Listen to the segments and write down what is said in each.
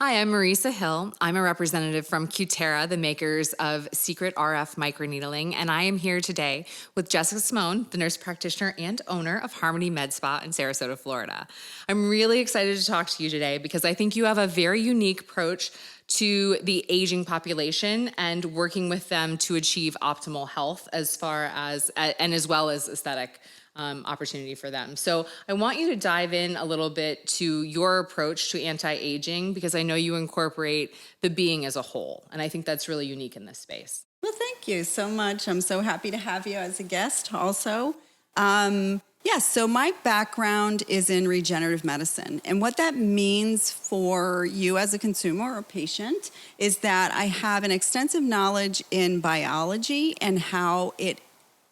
Hi, I'm Marisa Hill. I'm a representative from Cutera, the makers of Secret RF microneedling, and I am here today with Jessica Simone, the nurse practitioner and owner of Harmony Med Spa in Sarasota, Florida. I'm really excited to talk to you today because I think you have a very unique approach to the aging population and working with them to achieve optimal health as far as, and as well as aesthetic opportunity for them. So I want you to dive in a little bit to your approach to anti-aging because I know you incorporate the being as a whole. And I think that's really unique in this space. Well, thank you so much. I'm so happy to have you as a guest also. So my background is in regenerative medicine. And what that means for you as a consumer or patient is that I have an extensive knowledge in biology and how it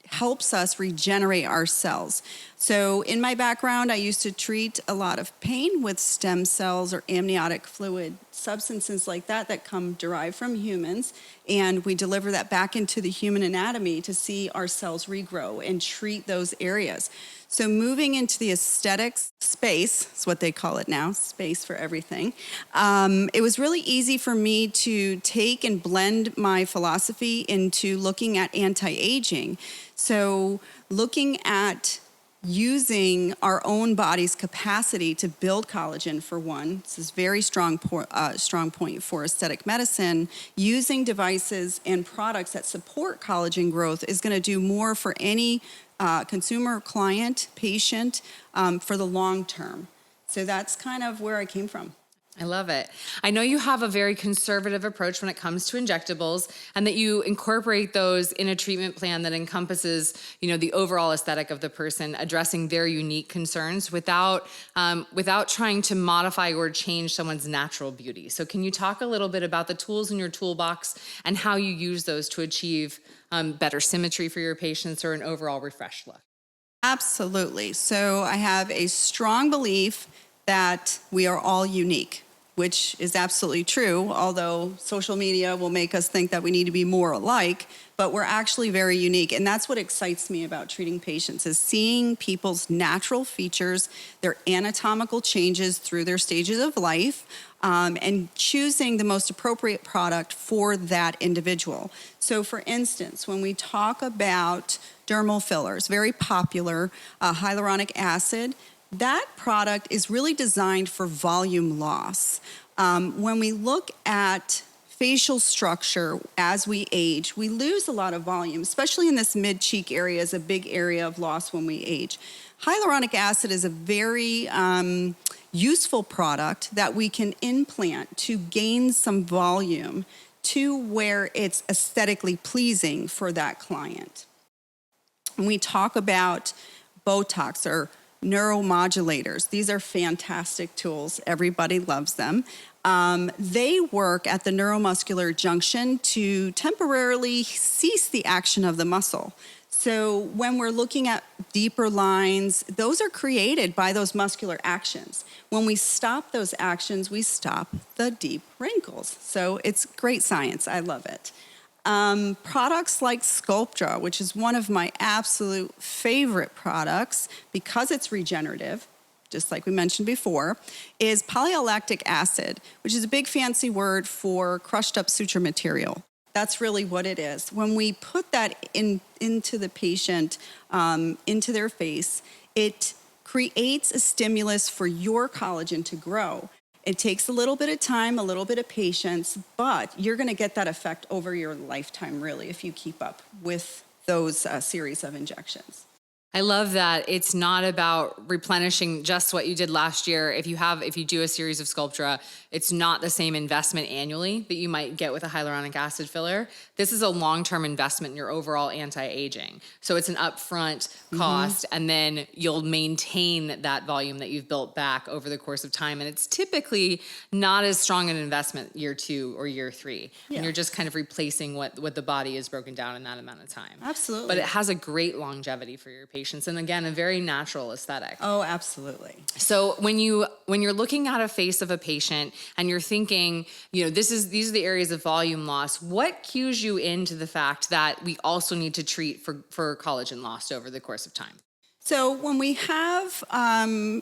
helps us regenerate our cells. So in my background, I used to treat a lot of pain with stem cells or amniotic fluid, substances like that come derived from humans, and we deliver that back into the human anatomy to see our cells regrow and treat those areas. So moving into the aesthetics space, is what they call it now, space for everything, it was really easy for me to take and blend my philosophy into looking at anti-aging. So looking at using our own body's capacity to build collagen, for one. This is very strong point for aesthetic medicine. Using devices and products that support collagen growth is going to do more for any consumer, client, patient for the long term. So that's kind of where I came from. I love it. I know you have a very conservative approach when it comes to injectables and that you incorporate those in a treatment plan that encompasses, the overall aesthetic of the person, addressing their unique concerns without trying to modify or change someone's natural beauty. So can you talk a little bit about the tools in your toolbox and how you use those to achieve better symmetry for your patients or an overall refreshed look? Absolutely. So I have a strong belief that we are all unique, which is absolutely true, although social media will make us think that we need to be more alike, but we're actually very unique. And that's what excites me about treating patients, is seeing people's natural features, their anatomical changes through their stages of life, and choosing the most appropriate product for that individual. So for instance, when we talk about dermal fillers, very popular, hyaluronic acid, that product is really designed for volume loss. When we look at facial structure as we age, we lose a lot of volume, especially in this mid-cheek area is a big area of loss when we age. Hyaluronic acid is a very useful product that we can implant to gain some volume to where it's aesthetically pleasing for that client. When we talk about Botox or neuromodulators, these are fantastic tools. Everybody loves them. They work at the neuromuscular junction to temporarily cease the action of the muscle. So when we're looking at deeper lines, those are created by those muscular actions. When we stop those actions, we stop the deep wrinkles. So it's great science. I love it. Products like Sculptra, which is one of my absolute favorite products because it's regenerative, just like we mentioned before, is polylactic acid, which is a big fancy word for crushed up suture material. That's really what it is. When we put that into the patient, into their face, it creates a stimulus for your collagen to grow. It takes a little bit of time, a little bit of patience, but you're going to get that effect over your lifetime, really, if you keep up with those series of injections. I love that it's not about replenishing just what you did last year. If you do a series of Sculptra, it's not the same investment annually that you might get with a hyaluronic acid filler. This is a long-term investment in your overall anti-aging. So it's an upfront cost, and then you'll maintain that volume that you've built back over the course of time. And it's typically not as strong an investment year 2 or year 3. Yeah. And you're just kind of replacing what the body is broken down in that amount of time. Absolutely. But it has a great longevity for your patients. And again, a very natural aesthetic. Oh, absolutely. So when you're looking at a face of a patient and you're thinking, these are the areas of volume loss, what cues you into the fact that we also need to treat for collagen loss over the course of time? So when we have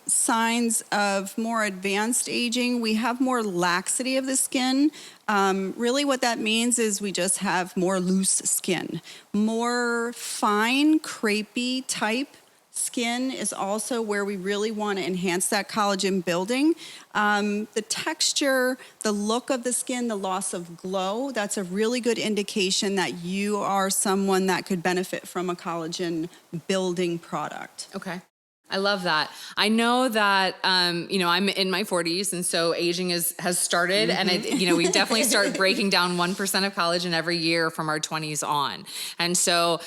signs of more advanced aging, we have more laxity of the skin. Really what that means is we just have more loose skin. More fine, crepey type skin is also where we really want to enhance that collagen building. The texture, the look of the skin, the loss of glow, that's a really good indication that you are someone that could benefit from a collagen building product. Okay. I love that. I know that, I'm in my 40s, and so aging has started, and we definitely start breaking down 1% of collagen every year from our 20s on. And so,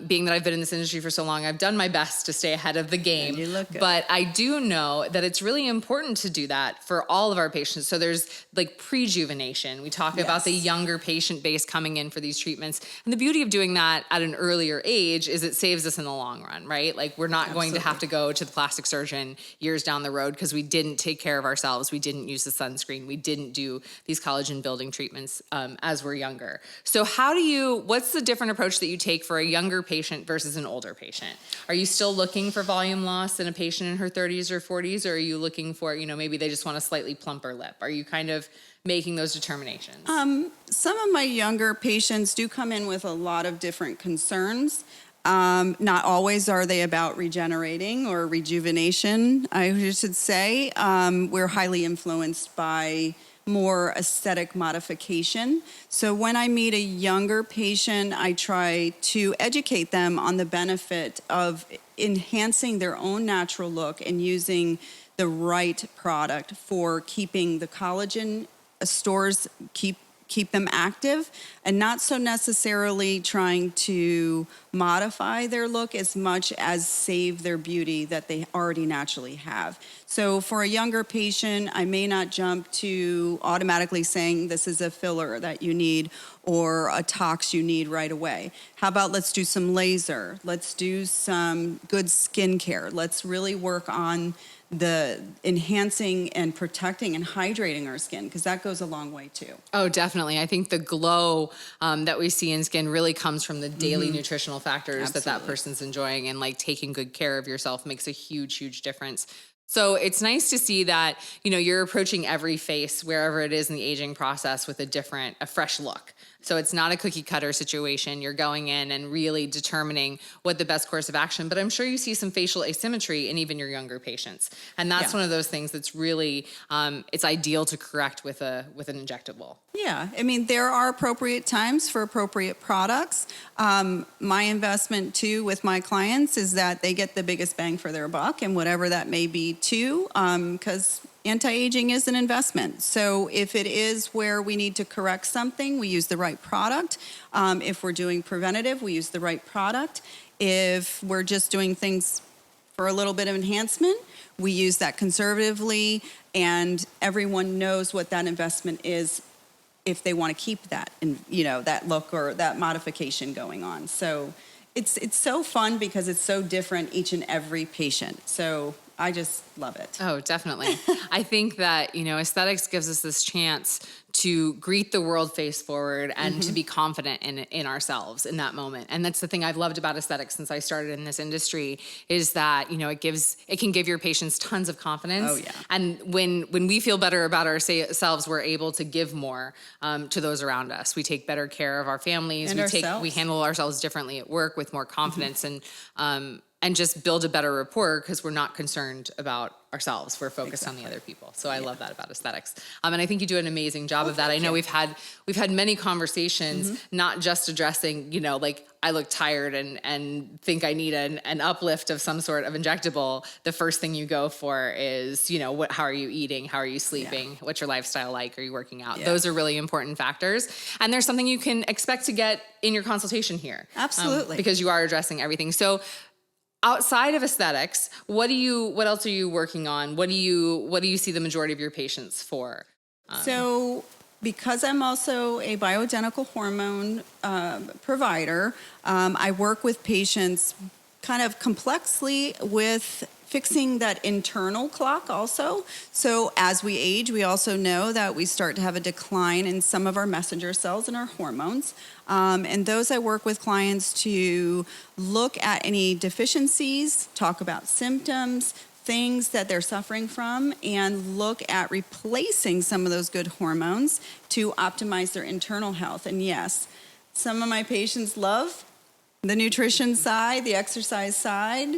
being that I've been in this industry for so long, I've done my best to stay ahead of the game. And you look good. But I do know that it's really important to do that for all of our patients. So there's like prejuvenation. We talk about the younger patient base coming in for these treatments. And the beauty of doing that at an earlier age is it saves us in the long run, right? Like we're not going to have to go to the plastic surgeon years down the road because we didn't take care of ourselves. We didn't use the sunscreen. We didn't do these collagen building treatments as we're younger. So what's the different approach that you take for a younger patient versus an older patient? Are you still looking for volume loss in a patient in her 30s or 40s? Or are you looking for, maybe they just want a slightly plumper lip? Are you kind of making those determinations? Some of my younger patients do come in with a lot of different concerns. Not always are they about regenerating or rejuvenation, I should say. We're highly influenced by more aesthetic modification. So when I meet a younger patient, I try to educate them on the benefit of enhancing their own natural look and using the right product for keeping the collagen stores keep them active, and not so necessarily trying to modify their look as much as save their beauty that they already naturally have. So for a younger patient, I may not jump to automatically saying this is a filler that you need or a tox you need right away. How about let's do some laser? Let's do some good skincare. Let's really work on the enhancing and protecting and hydrating our skin, because that goes a long way too. Oh, definitely. I think the glow that we see in skin really comes from the daily nutritional factors that person's enjoying, and like taking good care of yourself makes a huge, huge difference. So it's nice to see that, you're approaching every face, wherever it is in the aging process, with a fresh look. So it's not a cookie cutter situation. You're going in and really determining what the best course of action, but I'm sure you see some facial asymmetry in even your younger patients. And that's one of those things that's really, it's ideal to correct with an injectable. Yeah, I mean, there are appropriate times for appropriate products. My investment too with my clients is that they get the biggest bang for their buck, and whatever that may be too, because anti-aging is an investment. So if it is where we need to correct something, we use the right product. If we're doing preventative, we use the right product. If we're just doing things for a little bit of enhancement, we use that conservatively, and everyone knows what that investment is if they want to keep that, and that look or that modification going on. So it's so fun because it's so different each and every patient. So I just love it. Oh, definitely. I think that, aesthetics gives us this chance to greet the world face forward and to be confident in ourselves in that moment. And that's the thing I've loved about aesthetics since I started in this industry, is that, it can give your patients tons of confidence. Oh, yeah. And when we feel better about ourselves, we're able to give more to those around us. We take better care of our families. And we handle ourselves differently at work with more confidence and just build a better rapport, because we're not concerned about ourselves. We're focused on the other people. So I love that about aesthetics. And I think you do an amazing job of that. I know we've had many conversations, not just addressing, like I look tired and think I need an uplift of some sort of injectable. The first thing you go for is, how are you eating? How are you sleeping? What's your lifestyle like? Are you working out? Yeah. Those are really important factors. And there's something you can expect to get in your consultation here. Absolutely. Because you are addressing everything. So outside of aesthetics, what else are you working on? What do you see the majority of your patients for? So because I'm also a bioidentical hormone provider, I work with patients kind of complexly with fixing that internal clock also. So as we age, we also know that we start to have a decline in some of our messenger cells and our hormones. And those I work with clients to look at any deficiencies, talk about symptoms, things that they're suffering from, and look at replacing some of those good hormones to optimize their internal health. And yes, some of my patients love the nutrition side, the exercise side.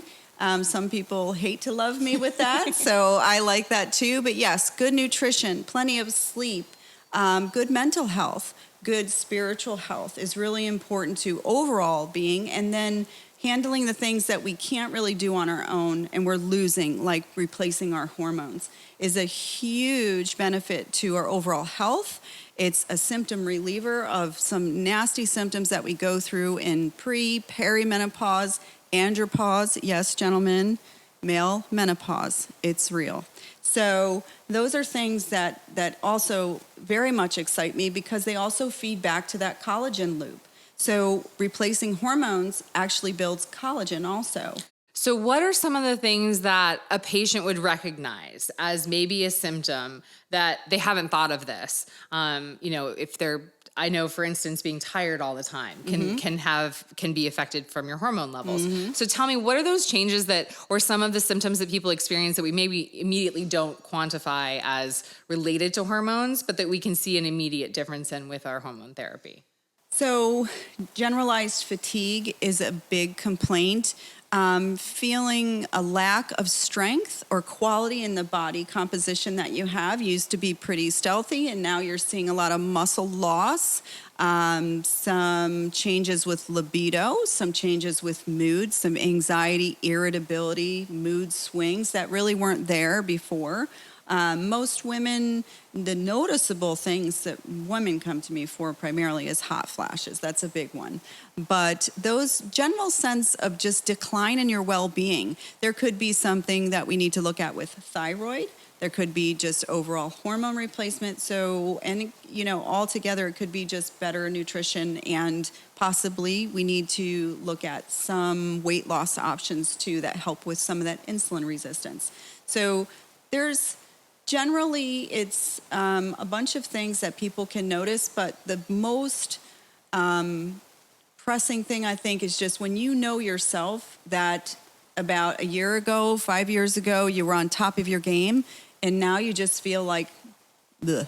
Some people hate to love me with that, so I like that too. But yes, good nutrition, plenty of sleep, good mental health, good spiritual health is really important to overall being. And then handling the things that we can't really do on our own and we're losing, like replacing our hormones, is a huge benefit to our overall health. It's a symptom reliever of some nasty symptoms that we go through in perimenopause, andropause, yes, gentlemen, male menopause, it's real. So those are things that also very much excite me because they also feed back to that collagen loop. So replacing hormones actually builds collagen also. So what are some of the things that a patient would recognize as maybe a symptom that they haven't thought of this? If they're, I know, for instance, being tired all the time can be affected from your hormone levels. So tell me, what are those changes or some of the symptoms that people experience that we maybe immediately don't quantify as related to hormones, but that we can see an immediate difference in with our hormone therapy? So generalized fatigue is a big complaint. Feeling a lack of strength or quality in the body composition that you have used to be pretty stealthy, and now you're seeing a lot of muscle loss, some changes with libido, some changes with mood, some anxiety, irritability, mood swings that really weren't there before. Most women, the noticeable things that women come to me for primarily is hot flashes. That's a big one. But those general sense of just decline in your well-being, there could be something that we need to look at with thyroid. There could be just overall hormone replacement. So, altogether, it could be just better nutrition, and possibly we need to look at some weight loss options too that help with some of that insulin resistance. So generally, it's a bunch of things that people can notice, but the most pressing thing, I think, is just when you know yourself that about a year ago, 5 years ago, you were on top of your game, and now you just feel like, bleh.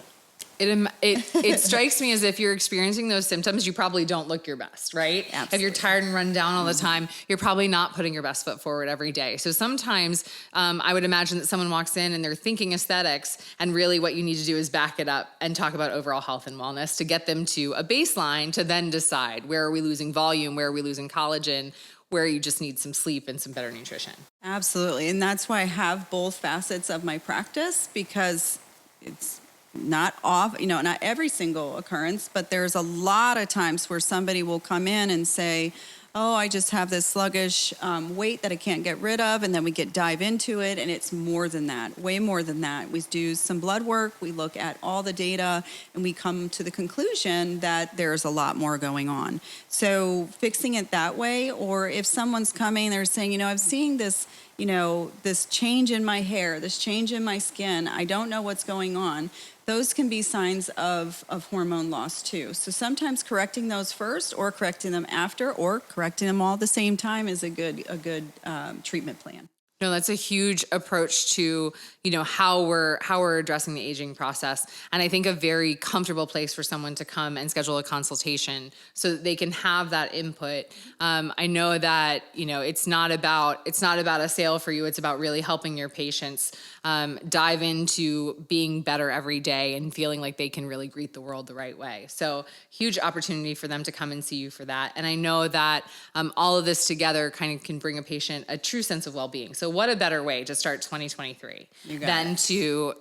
It strikes me as if you're experiencing those symptoms, you probably don't look your best, right? Absolutely. If you're tired and run down all the time, you're probably not putting your best foot forward every day. So sometimes I would imagine that someone walks in and they're thinking aesthetics, and really what you need to do is back it up and talk about overall health and wellness to get them to a baseline to then decide where are we losing volume, where are we losing collagen, where you just need some sleep and some better nutrition. Absolutely. And that's why I have both facets of my practice, because it's not every single occurrence, but there's a lot of times where somebody will come in and say, oh, I just have this sluggish weight that I can't get rid of. And then we dive into it, and it's more than that, way more than that. We do some blood work, we look at all the data, and we come to the conclusion that there's a lot more going on. So fixing it that way, or if someone's coming, they're saying, I'm seeing this, this change in my hair, this change in my skin, I don't know what's going on. Those can be signs of hormone loss too. So sometimes correcting those first, or correcting them after, or correcting them all at the same time is a good treatment plan. No, that's a huge approach to, how we're addressing the aging process. And I think a very comfortable place for someone to come and schedule a consultation so that they can have that input. I know that, it's not about a sale for you. It's about really helping your patients dive into being better every day and feeling like they can really greet the world the right way. So huge opportunity for them to come and see you for that. And I know that all of this together kind of can bring a patient a true sense of well-being. So what a better way to start 2023 than to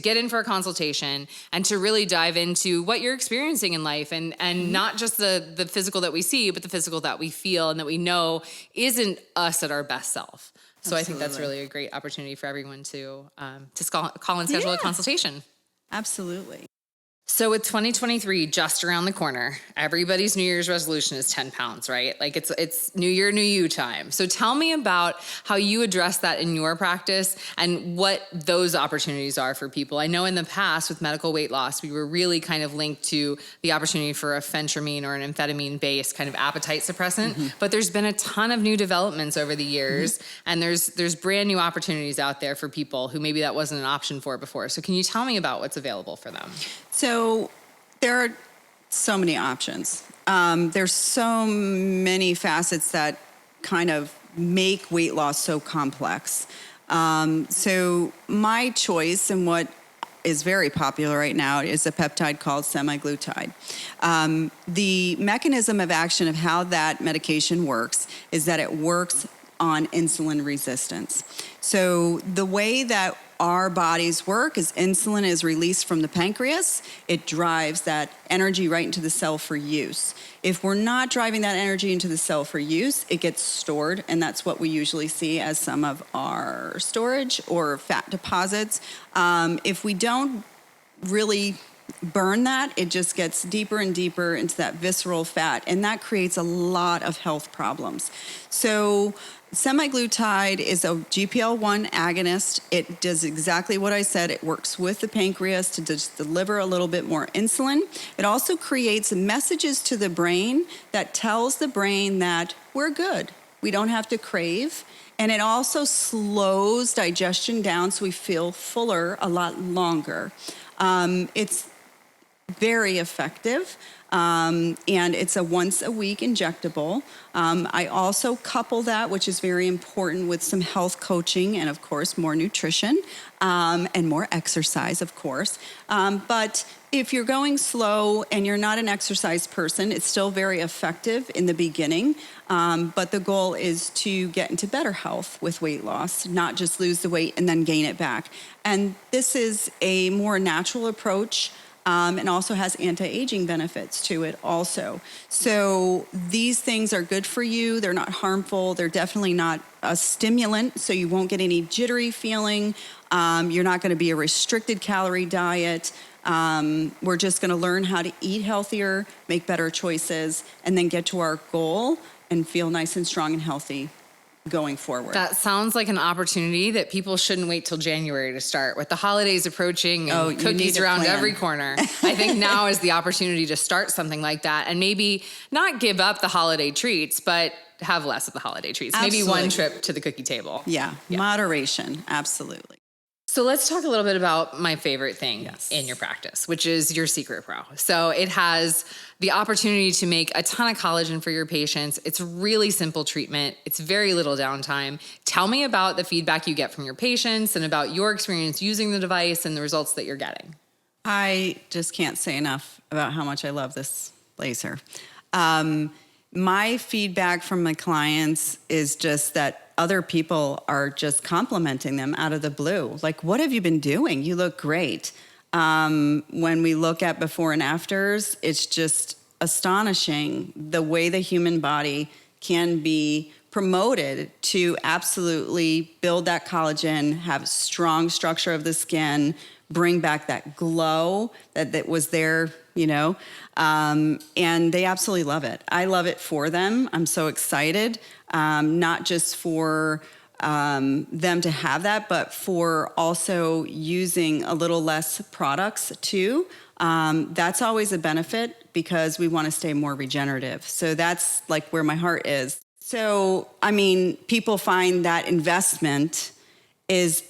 get in for a consultation and to really dive into what you're experiencing in life, and not just the physical that we see, but the physical that we feel and that we know isn't us at our best self. So Absolutely. I think that's really a great opportunity for everyone to call and schedule a consultation. Absolutely. So with 2023 just around the corner, everybody's New Year's resolution is 10 pounds, right? Like it's New Year, New You time. So tell me about how you address that in your practice and what those opportunities are for people. I know in the past with medical weight loss, we were really kind of linked to the opportunity for a phentermine or an amphetamine-based kind of appetite suppressant, but there's been a ton of new developments over the years, and there's brand new opportunities out there for people who maybe that wasn't an option for before. So can you tell me about what's available for them? So there are so many options. There's so many facets that kind of make weight loss so complex. So my choice and what is very popular right now is a peptide called semaglutide. The mechanism of action of how that medication works is that it works on insulin resistance. So the way that our bodies work is insulin is released from the pancreas. It drives that energy right into the cell for use. If we're not driving that energy into the cell for use, it gets stored, and that's what we usually see as some of our storage or fat deposits. If we don't really burn that, it just gets deeper and deeper into that visceral fat, and that creates a lot of health problems. So semaglutide is a GLP-1 agonist. It does exactly what I said. It works with the pancreas to just deliver a little bit more insulin. It also creates messages to the brain that tells the brain that we're good. We don't have to crave. And it also slows digestion down so we feel fuller a lot longer. It's very effective. And it's a once a week injectable. I also couple that, which is very important, with some health coaching and, of course, more nutrition and more exercise, of course. But if you're going slow and you're not an exercise person, it's still very effective in the beginning. But the goal is to get into better health with weight loss, not just lose the weight and then gain it back. And this is a more natural approach. And also has anti-aging benefits to it also. So these things are good for you. They're not harmful. They're definitely not a stimulant, so you won't get any jittery feeling. You're not going to be a restricted calorie diet. We're just going to learn how to eat healthier, make better choices, and then get to our goal and feel nice and strong and healthy going forward. That sounds like an opportunity that people shouldn't wait till January to start. With the holidays approaching and cookies around every corner, I think now is the opportunity to start something like that and maybe not give up the holiday treats, but have less of the holiday treats. Absolutely. Maybe one trip to the cookie table. Yeah, moderation, absolutely. So let's talk a little bit about my favorite thing in your practice, which is your Secret Pro. So it has the opportunity to make a ton of collagen for your patients. It's really simple treatment. It's very little downtime. Tell me about the feedback you get from your patients and about your experience using the device and the results that you're getting. I just can't say enough about how much I love this laser. My feedback from my clients is just that other people are just complimenting them out of the blue. Like, what have you been doing? You look great. When we look at before and afters, it's just astonishing the way the human body can be promoted to absolutely build that collagen, have strong structure of the skin, bring back that glow that was there, you know, and they absolutely love it. I love it for them. I'm so excited, not just for them to have that, but for also using a little less products too. That's always a benefit because we want to stay more regenerative. So that's like where my heart is. So, I mean, people find that investment is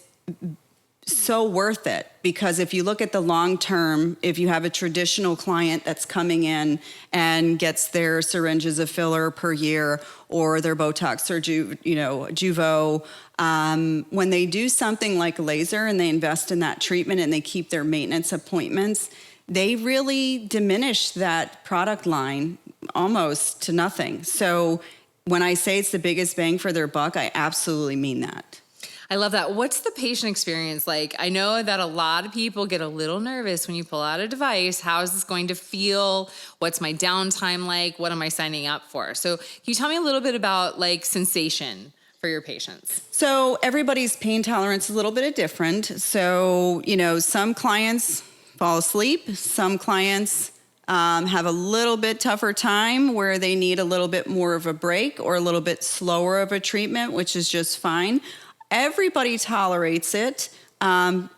so worth it because if you look at the long term, if you have a traditional client that's coming in and gets their syringes of filler per year or their Botox or Juvo, when they do something like laser and they invest in that treatment and they keep their maintenance appointments, they really diminish that product line almost to nothing. So when I say it's the biggest bang for their buck, I absolutely mean that. I love that. What's the patient experience like? I know that a lot of people get a little nervous when you pull out a device. How is this going to feel? What's my downtime like? What am I signing up for? So can you tell me a little bit about like sensation for your patients? So everybody's pain tolerance is a little bit different. So, some clients fall asleep. Some clients have a little bit tougher time where they need a little bit more of a break or a little bit slower of a treatment, which is just fine. Everybody tolerates it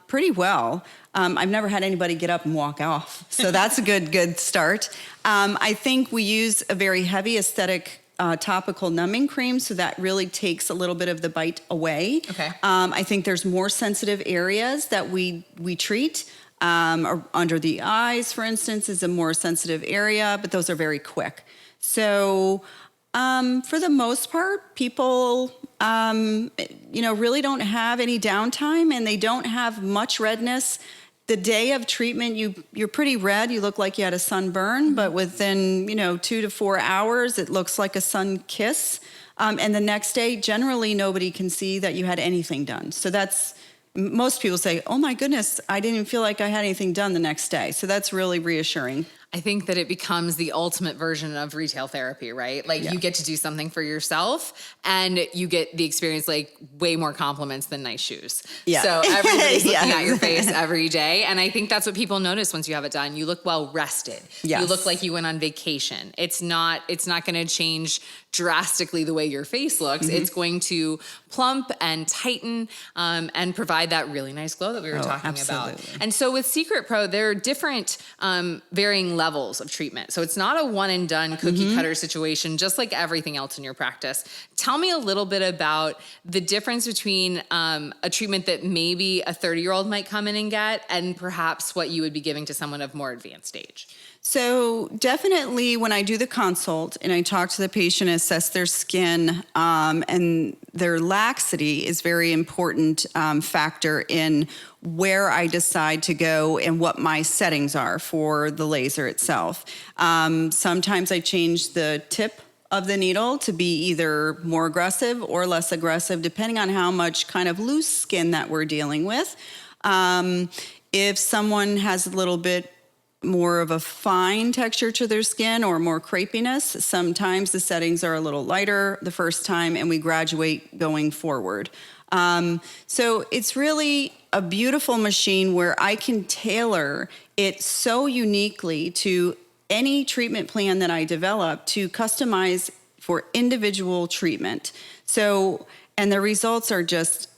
pretty well. I've never had anybody get up and walk off, so that's a good start. I think we use a very heavy aesthetic topical numbing cream, so that really takes a little bit of the bite away. Okay. I think there's more sensitive areas that we treat. Or under the eyes, for instance, is a more sensitive area, but those are very quick. So for the most part, people, really don't have any downtime, and they don't have much redness. The day of treatment, you're pretty red. You look like you had a sunburn, but within 2 to 4 hours, it looks like a sun kiss. And the next day, generally, nobody can see that you had anything done. So most people say, oh my goodness, I didn't even feel like I had anything done the next day. So that's really reassuring. I think that it becomes the ultimate version of retail therapy, right? Like you get to do something for yourself and you get the experience, like way more compliments than nice shoes. Yeah. So everybody's looking at your face every day. And I think that's what people notice once you have it done. You look well rested. Yes. You look like you went on vacation. It's not going to change drastically the way your face looks. It's going to plump and tighten and provide that really nice glow that we were talking about. And so with Secret Pro, there are different varying levels of treatment. So it's not a one and done cookie cutter situation, just like everything else in your practice. Tell me a little bit about the difference between a treatment that maybe a 30-year-old might come in and get and perhaps what you would be giving to someone of more advanced age. So definitely when I do the consult and I talk to the patient, assess their skin, and their laxity is very important factor in where I decide to go and what my settings are for the laser itself. Sometimes I change the tip of the needle to be either more aggressive or less aggressive, depending on how much kind of loose skin that we're dealing with. If someone has a little bit more of a fine texture to their skin or more crepiness, sometimes the settings are a little lighter the first time and we graduate going forward. So it's really a beautiful machine where I can tailor it so uniquely to any treatment plan that I develop to customize for individual treatment. So, and the results are just,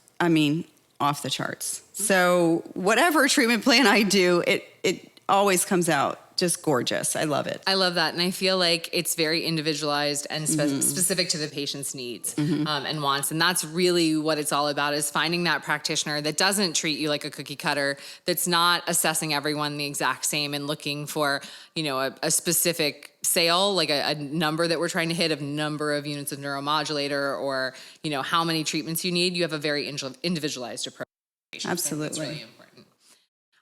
off the charts. So whatever treatment plan I do, it always comes out just gorgeous. I love it. I love that. And I feel like it's very individualized and specific to the patient's needs and wants. And that's really what it's all about, is finding that practitioner that doesn't treat you like a cookie cutter, that's not assessing everyone the exact same and looking for, a specific sale, like a number that we're trying to hit, of number of units of neuromodulator or, how many treatments you need. You have a very individualized approach. Absolutely. That's really important.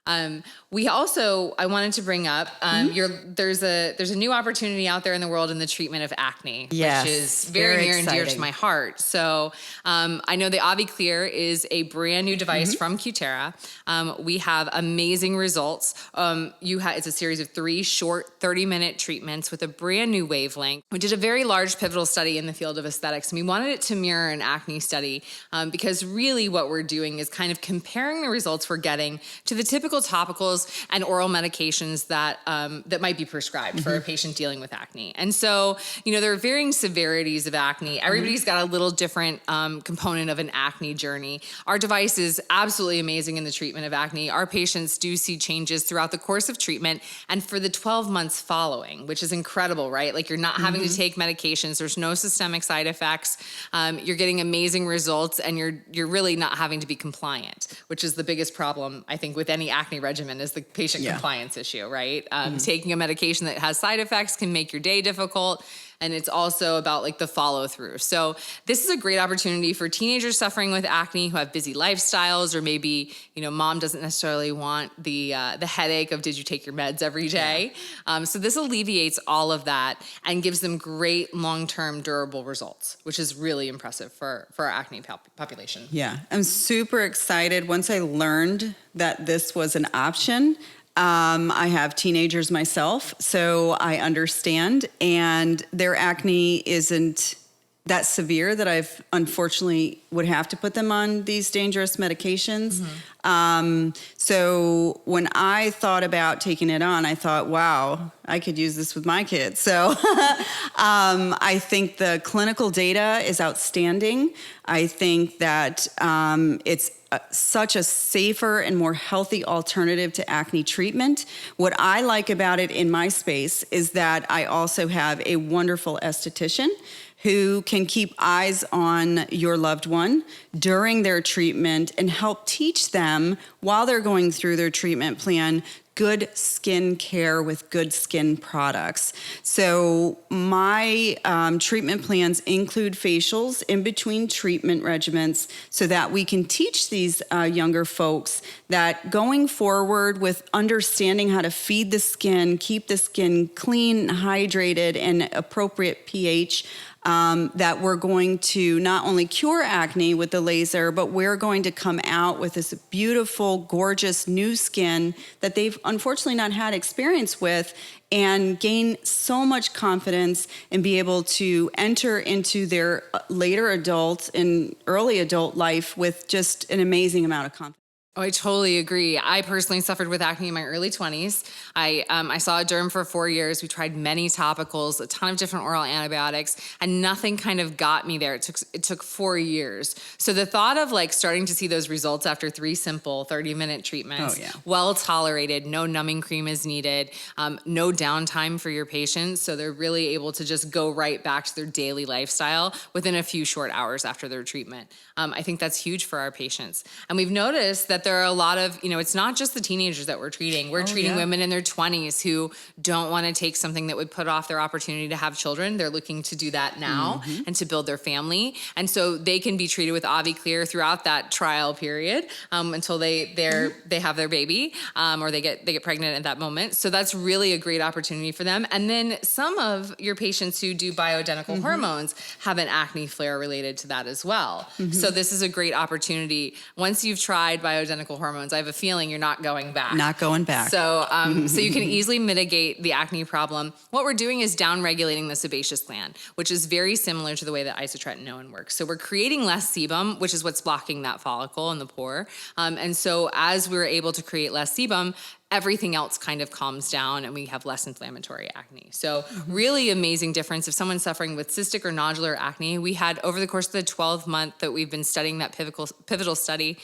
I wanted to bring up, there's a new opportunity out there in the world in the treatment of acne, yes, which is very near and dear to my heart. So, I know the AviClear is a brand new device from Cutera. We have amazing results. It's a series of 3 short 30-minute treatments with a brand new wavelength. We did a very large pivotal study in the field of aesthetics, and we wanted it to mirror an acne study, because really what we're doing is kind of comparing the results we're getting to the typical topicals and oral medications that might be prescribed for a patient dealing with acne. And so, there are varying severities of acne. Everybody's got a little different component of an acne journey. Our device is absolutely amazing in the treatment of acne. Our patients do see changes throughout the course of treatment and for the 12 months following, which is incredible, right? Like, you're not having to take medications. There's no systemic side effects. You're getting amazing results, and you're really not having to be compliant, which is the biggest problem, I think, with any acne regimen, is the patient compliance issue, right? Taking a medication that has side effects can make your day difficult. And it's also about like the follow through. So this is a great opportunity for teenagers suffering with acne who have busy lifestyles, or maybe, mom doesn't necessarily want the headache of, did you take your meds every day? So this alleviates all of that and gives them great long-term durable results, which is really impressive for our acne population. Yeah, I'm super excited. Once I learned that this was an option, I have teenagers myself, so I understand, and their acne isn't that severe that I've unfortunately would have to put them on these dangerous medications. So when I thought about taking it on, I thought, wow, I could use this with my kids. So I think the clinical data is outstanding. I think that it's such a safer and more healthy alternative to acne treatment. What I like about it in my space is that I also have a wonderful esthetician who can keep eyes on your loved one during their treatment and help teach them while they're going through their treatment plan good skin care with good skin products. So my treatment plans include facials in between treatment regimens so that we can teach these younger folks that going forward with understanding how to feed the skin, keep the skin clean, hydrated, and appropriate pH, that we're going to not only cure acne with the laser, but we're going to come out with this beautiful, gorgeous new skin that they've unfortunately not had experience with, and gain so much confidence and be able to enter into their later adult and early adult life with just an amazing amount of confidence. Oh, I totally agree. I personally suffered with acne in my early 20s. I saw a derm for 4 years. We tried many topicals, a ton of different oral antibiotics, and nothing kind of got me there. It took 4 years. So the thought of like starting to see those results after 3 simple 30-minute treatments, well tolerated, no numbing cream is needed, no downtime for your patients. So they're really able to just go right back to their daily lifestyle within a few short hours after their treatment. I think that's huge for our patients. And we've noticed that there are a lot of, it's not just the teenagers that we're treating. We're treating women in their 20s who don't want to take something that would put off their opportunity to have children. They're looking to do that now and to build their family. And so they can be treated with AviClear throughout that trial period until they have their baby or they get pregnant at that moment. So that's really a great opportunity for them. And then some of your patients who do bioidentical hormones have an acne flare related to that as well. So this is a great opportunity. Once you've tried bioidentical hormones, I have a feeling you're not going back. Not going back. So, so you can easily mitigate the acne problem. What we're doing is down-regulating the sebaceous gland, which is very similar to the way that isotretinoin works. So we're creating less sebum, which is what's blocking that follicle in the pore. And so as we're able to create less sebum, everything else kind of calms down and we have less inflammatory acne. So really amazing difference. If someone's suffering with cystic or nodular acne, we had over the course of the 12-month that we've been studying that pivotal study,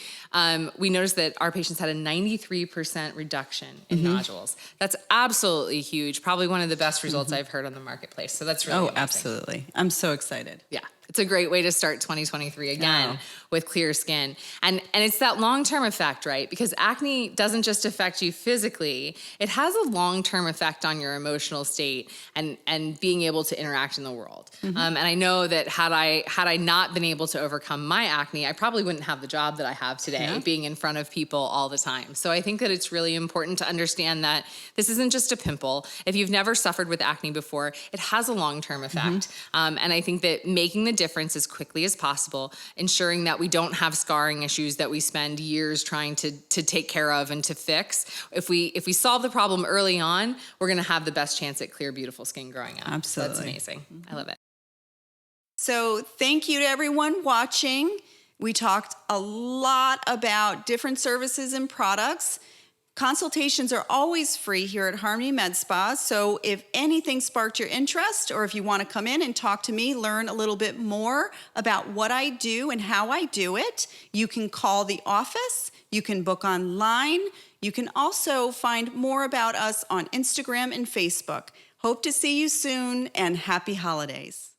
we noticed that our patients had a 93% reduction in nodules. That's absolutely huge. Probably one of the best results I've heard on the marketplace. So that's really amazing. Absolutely. I'm so excited. Yeah. It's a great way to start 2023 again with clear skin. And it's that long-term effect, right? Because acne doesn't just affect you physically, it has a long-term effect on your emotional state and being able to interact in the world. And I know that had I not been able to overcome my acne, I probably wouldn't have the job that I have today, being in front of people all the time. So I think that it's really important to understand that this isn't just a pimple. If you've never suffered with acne before, it has a long-term effect. And I think that making the difference as quickly as possible, ensuring that we don't have scarring issues that we spend years trying to take care of and to fix. If we solve the problem early on, we're going to have the best chance at clear, beautiful skin growing out. Absolutely. So that's amazing. I love it. So thank you to everyone watching. We talked a lot about different services and products. Consultations are always free here at Harmony Med Spa, so if anything sparked your interest or if you want to come in and talk to me, learn a little bit more about what I do and how I do it, you can call the office, you can book online, you can also find more about us on Instagram and Facebook. Hope to see you soon and happy holidays.